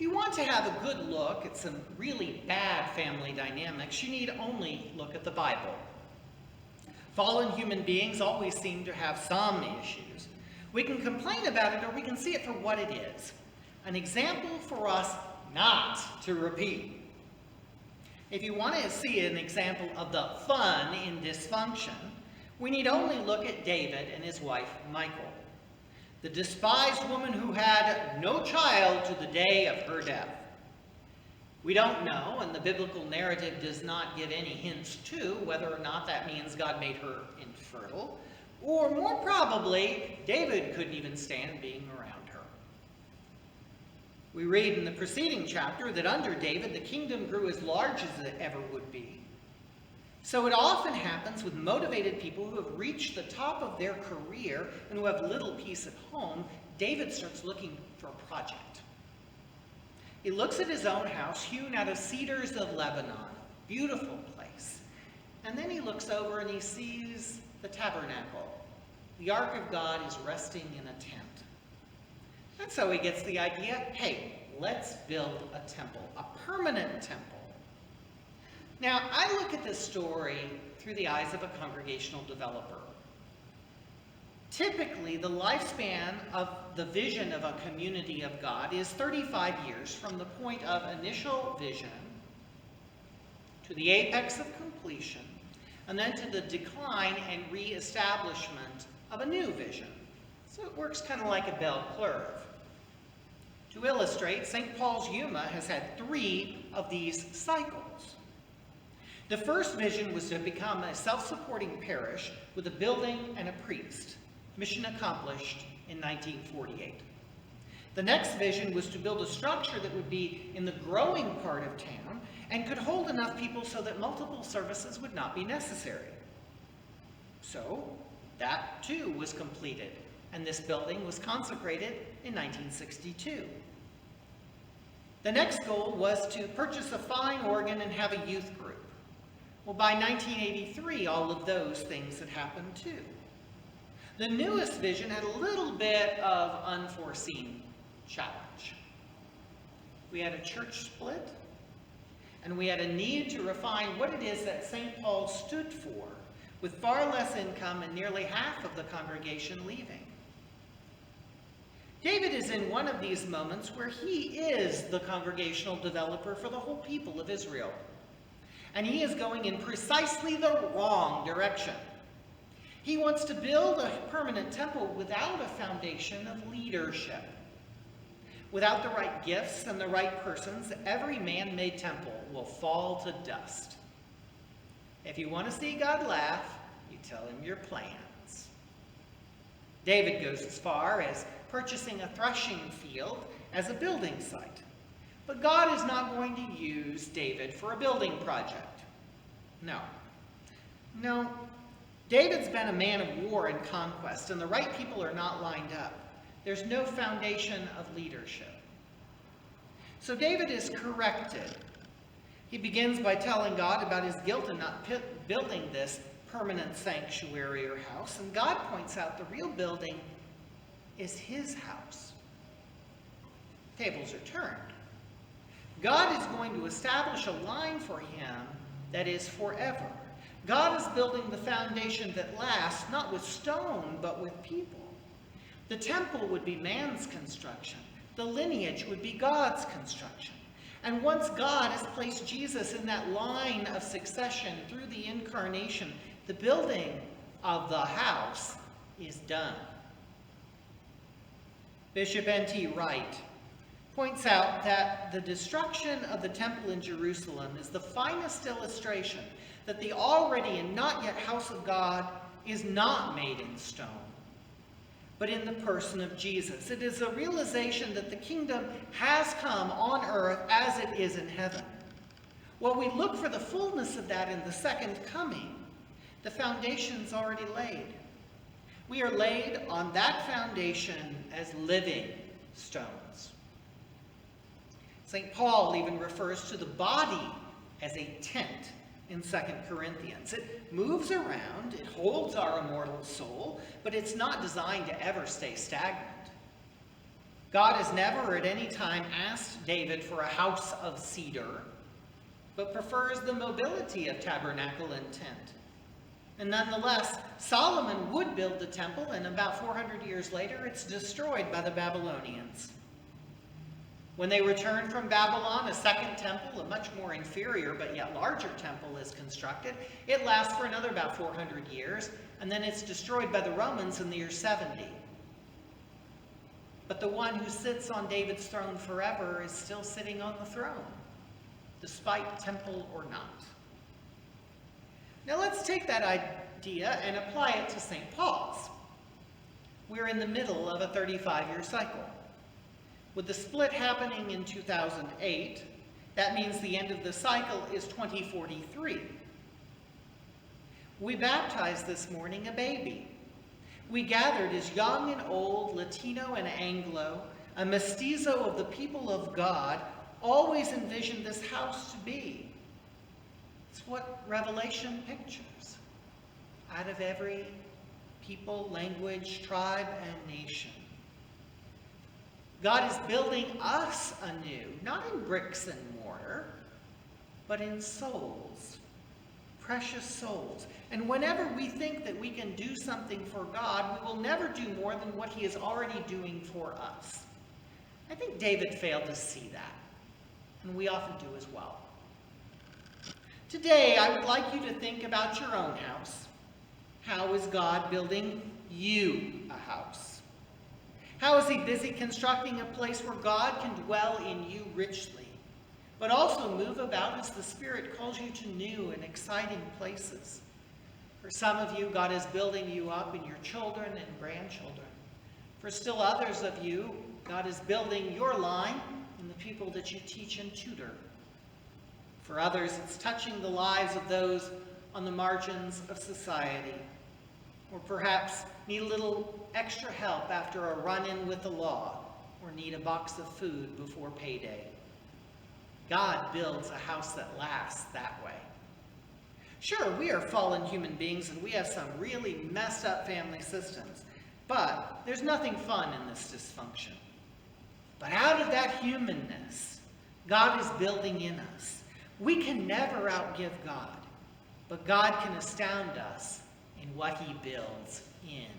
you want to have a good look at some really bad family dynamics, you need only look at the Bible. Fallen human beings always seem to have some issues. We can complain about it, or we can see it for what it is. An example for us not to repeat. If you want to see an example of the fun in dysfunction, we need only look at David and his wife, Michal, the despised woman who had no child to the day of her death. We don't know, and the biblical narrative does not give any hints to whether or not that means God made her infertile, or more probably, David couldn't even stand being around her. We read in the preceding chapter that under David, the kingdom grew as large as it ever would be. So it often happens with motivated people who have reached the top of their career and who have little peace at home. David starts looking for a project. He looks at his own house, hewn out of cedars of Lebanon, a beautiful place. And then he looks over and he sees the tabernacle. The Ark of God is resting in a tent. And so he gets the idea, hey, let's build a temple, a permanent temple. Now, I look at this story through the eyes of a congregational developer. Typically, the lifespan of the vision of a community of God is 35 years from the point of initial vision to the apex of completion, and then to the decline and reestablishment of a new vision. So it works kind of like a bell curve. To illustrate, St. Paul's Yuma has had 3 of these cycles. The first vision was to become a self-supporting parish with a building and a priest. Mission accomplished in 1948. The next vision was to build a structure that would be in the growing part of town and could hold enough people so that multiple services would not be necessary. So that too was completed, and this building was consecrated in 1962. The next goal was to purchase a fine organ and have a youth group. Well, by 1983, all of those things had happened too. The newest vision had a little bit of unforeseen challenge. We had a church split, and we had a need to refine what it is that St. Paul stood for, with far less income and nearly half of the congregation leaving. David is in one of these moments where he is the congregational developer for the whole people of Israel. And he is going in precisely the wrong direction. He wants to build a permanent temple without a foundation of leadership. Without the right gifts and the right persons, every man-made temple will fall to dust. If you want to see God laugh, you tell him your plans. David goes as far as purchasing a threshing field as a building site. But God is not going to use David for a building project. No. David's been a man of war and conquest, and the right people are not lined up. There's no foundation of leadership. So David is corrected. He begins by telling God about his guilt in not building this permanent sanctuary or house, and God points out the real building is his house. Tables are turned. God is going to establish a line for him that is forever. God is building the foundation that lasts, not with stone, but with people. The temple would be man's construction. The lineage would be God's construction. And once God has placed Jesus in that line of succession through the incarnation, the building of the house is done. Bishop N.T. Wright points out that the destruction of the temple in Jerusalem is the finest illustration that the already and not yet house of God is not made in stone, but in the person of Jesus. It is a realization that the kingdom has come on earth as it is in heaven. While we look for the fullness of that in the second coming, the foundation's already laid. We are laid on that foundation as living stones. St. Paul even refers to the body as a tent in 2 Corinthians. It moves around, it holds our immortal soul, but it's not designed to ever stay stagnant. God has never at any time asked David for a house of cedar, but prefers the mobility of tabernacle and tent. And nonetheless, Solomon would build the temple, and about 400 years later, it's destroyed by the Babylonians. When they return from Babylon, a second temple, a much more inferior but yet larger temple, is constructed. It lasts for another about 400 years, and then it's destroyed by the Romans in the year 70. But the one who sits on David's throne forever is still sitting on the throne, despite temple or not. Now let's take that idea and apply it to St. Paul's. We're in the middle of a 35-year cycle. With the split happening in 2008, that means the end of the cycle is 2043. We baptized this morning a baby. We gathered as young and old, Latino and Anglo, a mestizo of the people of God, always envisioned this house to be. It's what Revelation pictures. Out of every people, language, tribe, and nation. God is building us anew, not in bricks and mortar, but in souls, precious souls. And whenever we think that we can do something for God, we will never do more than what he is already doing for us. I think David failed to see that, and we often do as well. Today, I would like you to think about your own house. How is God building you a house? How is he busy constructing a place where God can dwell in you richly, but also move about as the Spirit calls you to new and exciting places? For some of you, God is building you up in your children and grandchildren. For still others of you, God is building your line in the people that you teach and tutor. For others, it's touching the lives of those on the margins of society, or perhaps need a little extra help after a run-in with the law, or need a box of food before payday. God builds a house that lasts that way. Sure, we are fallen human beings and we have some really messed up family systems, but there's nothing fun in this dysfunction. But out of that humanness, God is building in us. We can never outgive God, but God can astound us in what he builds in.